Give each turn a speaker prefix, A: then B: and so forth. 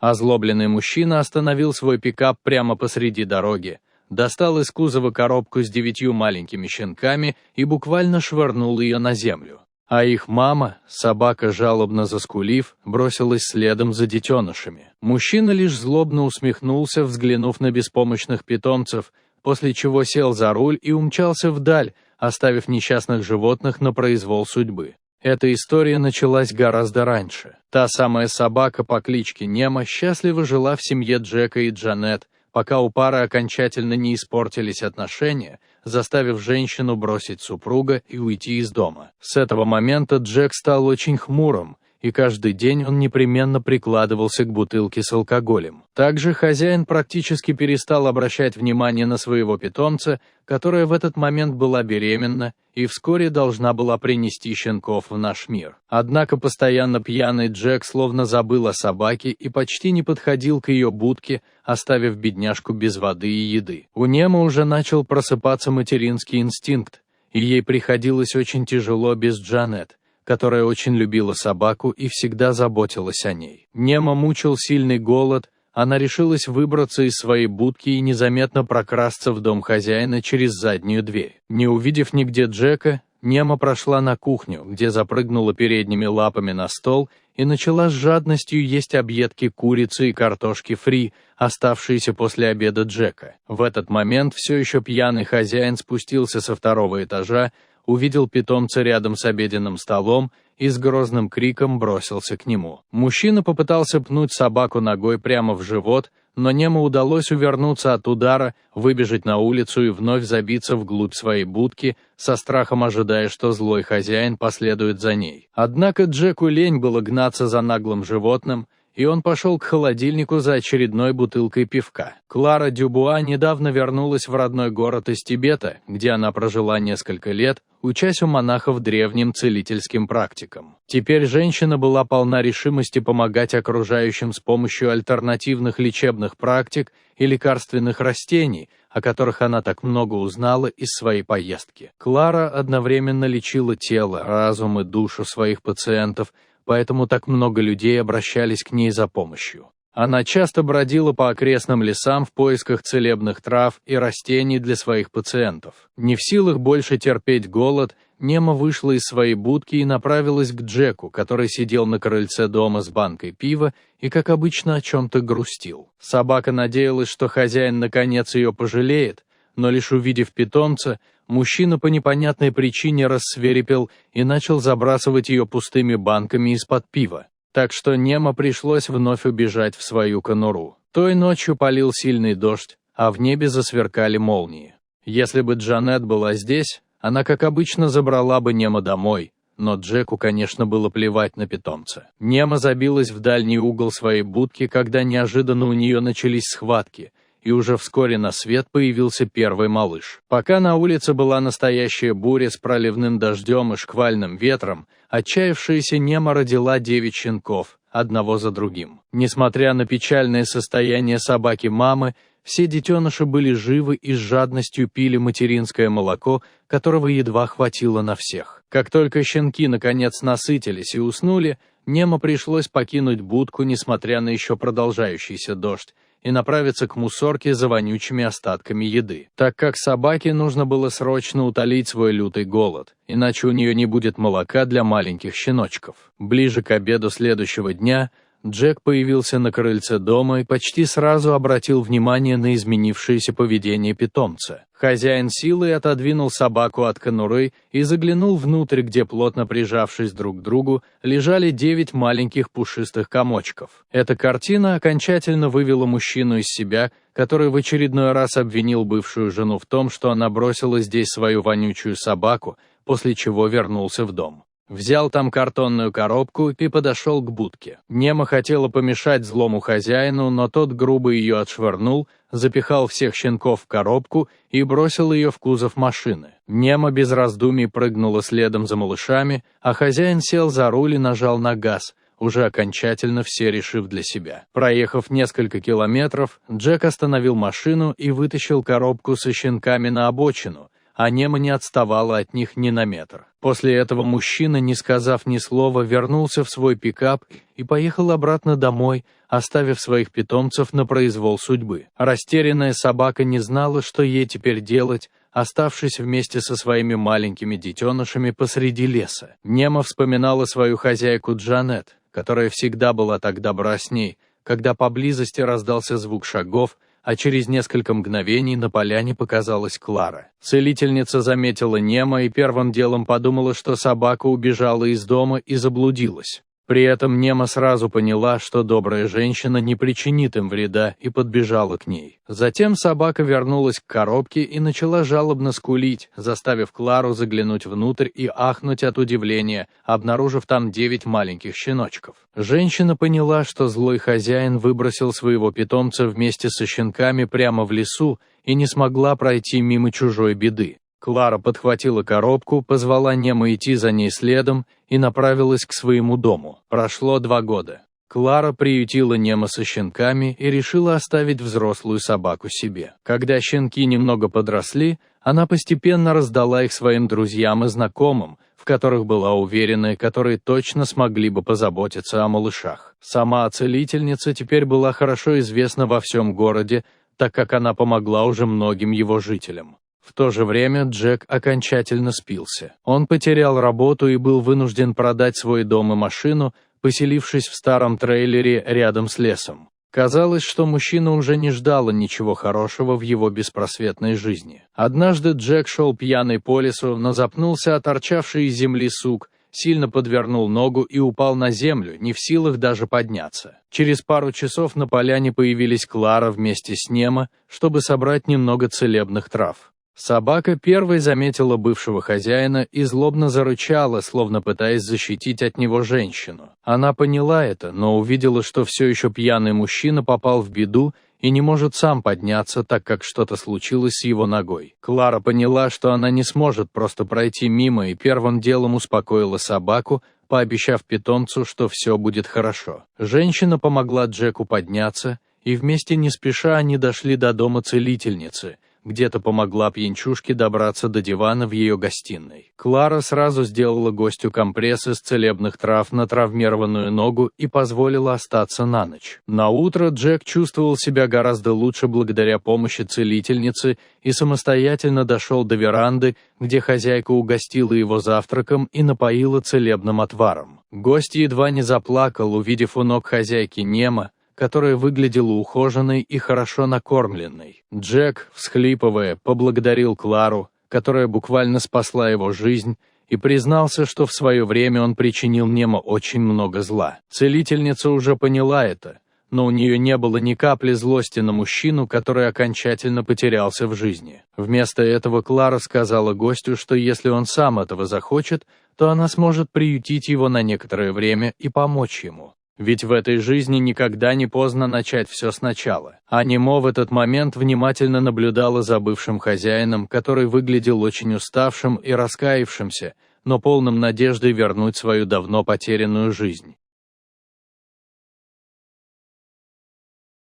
A: Озлобленный мужчина остановил свой пикап прямо посреди дороги, достал из кузова коробку с 9 маленькими щенками и буквально швырнул ее на землю. А их мама, собака, жалобно заскулив, бросилась следом за детенышами. Мужчина лишь злобно усмехнулся, взглянув на беспомощных питомцев, после чего сел за руль и умчался вдаль, оставив несчастных животных на произвол судьбы. Эта история началась гораздо раньше. Та самая собака по кличке Немо счастливо жила в семье Джека и Джанет, пока у пары окончательно не испортились отношения, заставив женщину бросить супруга и уйти из дома. С этого момента Джек стал очень хмурым, и каждый день он непременно прикладывался к бутылке с алкоголем. Также хозяин практически перестал обращать внимание на своего питомца, которая в этот момент была беременна и вскоре должна была принести щенков в наш мир. Однако постоянно пьяный Джек словно забыл о собаке и почти не подходил к ее будке, оставив бедняжку без воды и еды. У Немо уже начал просыпаться материнский инстинкт, и ей приходилось очень тяжело без Джанет, которая очень любила собаку и всегда заботилась о ней. Немо мучил сильный голод, она решилась выбраться из своей будки и незаметно прокрасться в дом хозяина через заднюю дверь. Не увидев нигде Джека, Немо прошла на кухню, где запрыгнула передними лапами на стол и начала с жадностью есть объедки курицы и картошки фри, оставшиеся после обеда Джека. В этот момент все еще пьяный хозяин спустился со 2-го этажа, увидел питомца рядом с обеденным столом и с грозным криком бросился к нему. Мужчина попытался пнуть собаку ногой прямо в живот, но Немо удалось увернуться от удара, выбежать на улицу и вновь забиться вглубь своей будки, со страхом ожидая, что злой хозяин последует за ней. Однако Джеку лень было гнаться за наглым животным, и он пошел к холодильнику за очередной бутылкой пивка. Клара Дюбуа недавно вернулась в родной город из Тибета, где она прожила несколько лет, учась у монахов древним целительским практикам. Теперь женщина была полна решимости помогать окружающим с помощью альтернативных лечебных практик и лекарственных растений, о которых она так много узнала из своей поездки. Клара одновременно лечила тело, разум и душу своих пациентов, поэтому так много людей обращались к ней за помощью. Она часто бродила по окрестным лесам в поисках целебных трав и растений для своих пациентов. Не в силах больше терпеть голод, Немо вышла из своей будки и направилась к Джеку, который сидел на крыльце дома с банкой пива и, как обычно, о чем-то грустил. Собака надеялась, что хозяин наконец ее пожалеет, но лишь увидев питомца, мужчина по непонятной причине рассвирепел и начал забрасывать ее пустыми банками из-под пива. Так что Немо пришлось вновь убежать в свою конуру. Той ночью полил сильный дождь, а в небе засверкали молнии. Если бы Джанет была здесь, она, как обычно, забрала бы Немо домой, но Джеку, конечно, было плевать на питомца. Немо забилась в дальний угол своей будки, когда неожиданно у нее начались схватки, и уже вскоре на свет появился первый малыш. Пока на улице была настоящая буря с проливным дождем и шквальным ветром, отчаявшаяся Немо родила 9 щенков, одного за другим. Несмотря на печальное состояние собаки-мамы, все детеныши были живы и с жадностью пили материнское молоко, которого едва хватило на всех. Как только щенки наконец насытились и уснули, Немо пришлось покинуть будку, несмотря на еще продолжающийся дождь, и направиться к мусорке за вонючими остатками еды, так как собаке нужно было срочно утолить свой лютый голод, иначе у нее не будет молока для маленьких щеночков. Ближе к обеду следующего дня Джек появился на крыльце дома и почти сразу обратил внимание на изменившееся поведение питомца. Хозяин силой отодвинул собаку от конуры и заглянул внутрь, где, плотно прижавшись друг к другу, лежали 9 маленьких пушистых комочков. Эта картина окончательно вывела мужчину из себя, который в очередной раз обвинил бывшую жену в том, что она бросила здесь свою вонючую собаку, после чего вернулся в дом. Взял там картонную коробку и подошел к будке. Немо хотела помешать злому хозяину, но тот грубо ее отшвырнул, запихал всех щенков в коробку и бросил ее в кузов машины. Немо без раздумий прыгнула следом за малышами, а хозяин сел за руль и нажал на газ, уже окончательно все решив для себя. Проехав несколько километров, Джек остановил машину и вытащил коробку со щенками на обочину, а Нема не отставала от них ни на метр. После этого мужчина, не сказав ни слова, вернулся в свой пикап и поехал обратно домой, оставив своих питомцев на произвол судьбы. Растерянная собака не знала, что ей теперь делать, оставшись вместе со своими маленькими детенышами посреди леса. Нема вспоминала свою хозяйку Джанет, которая всегда была так добра с ней, когда поблизости раздался звук шагов, а через несколько мгновений на поляне показалась Клара. Целительница заметила Нема и первым делом подумала, что собака убежала из дома и заблудилась. При этом Нема сразу поняла, что добрая женщина не причинит им вреда, и подбежала к ней. Затем собака вернулась к коробке и начала жалобно скулить, заставив Клару заглянуть внутрь и ахнуть от удивления, обнаружив там 9 маленьких щеночков. Женщина поняла, что злой хозяин выбросил своего питомца вместе со щенками прямо в лесу и не смогла пройти мимо чужой беды. Клара подхватила коробку, позвала Нему идти за ней следом и направилась к своему дому. Прошло 2 года. Клара приютила Немо со щенками и решила оставить взрослую собаку себе. Когда щенки немного подросли, она постепенно раздала их своим друзьям и знакомым, в которых была уверена, которые точно смогли бы позаботиться о малышах. Сама целительница теперь была хорошо известна во всем городе, так как она помогла уже многим его жителям. В то же время Джек окончательно спился. Он потерял работу и был вынужден продать свой дом и машину, поселившись в старом трейлере рядом с лесом. Казалось, что мужчина уже не ждал ничего хорошего в его беспросветной жизни. Однажды Джек шел пьяный по лесу, но запнулся о торчавший из земли сук, сильно подвернул ногу и упал на землю, не в силах даже подняться. Через пару часов на поляне появились Клара вместе с Немо, чтобы собрать немного целебных трав. Собака первой заметила бывшего хозяина и злобно зарычала, словно пытаясь защитить от него женщину. Она поняла это, но увидела, что все еще пьяный мужчина попал в беду и не может сам подняться, так как что-то случилось с его ногой. Клара поняла, что она не сможет просто пройти мимо, и первым делом успокоила собаку, пообещав питомцу, что все будет хорошо. Женщина помогла Джеку подняться, и вместе не спеша они дошли до дома целительницы, где-то помогла пьянчушке добраться до дивана в ее гостиной. Клара сразу сделала гостю компресс из целебных трав на травмированную ногу и позволила остаться на ночь. На утро Джек чувствовал себя гораздо лучше благодаря помощи целительницы и самостоятельно дошел до веранды, где хозяйка угостила его завтраком и напоила целебным отваром. Гость едва не заплакал, увидев у ног хозяйки Немо, которая выглядела ухоженной и хорошо накормленной. Джек, всхлипывая, поблагодарил Клару, которая буквально спасла его жизнь, и признался, что в свое время он причинил Немо очень много зла. Целительница уже поняла это, но у нее не было ни капли злости на мужчину, который окончательно потерялся в жизни. Вместо этого Клара сказала гостю, что если он сам этого захочет, то она сможет приютить его на некоторое время и помочь ему. Ведь в этой жизни никогда не поздно начать все сначала. А Немо в этот момент внимательно наблюдала за бывшим хозяином, который выглядел очень уставшим и раскаявшимся, но полным надежды вернуть свою давно потерянную жизнь.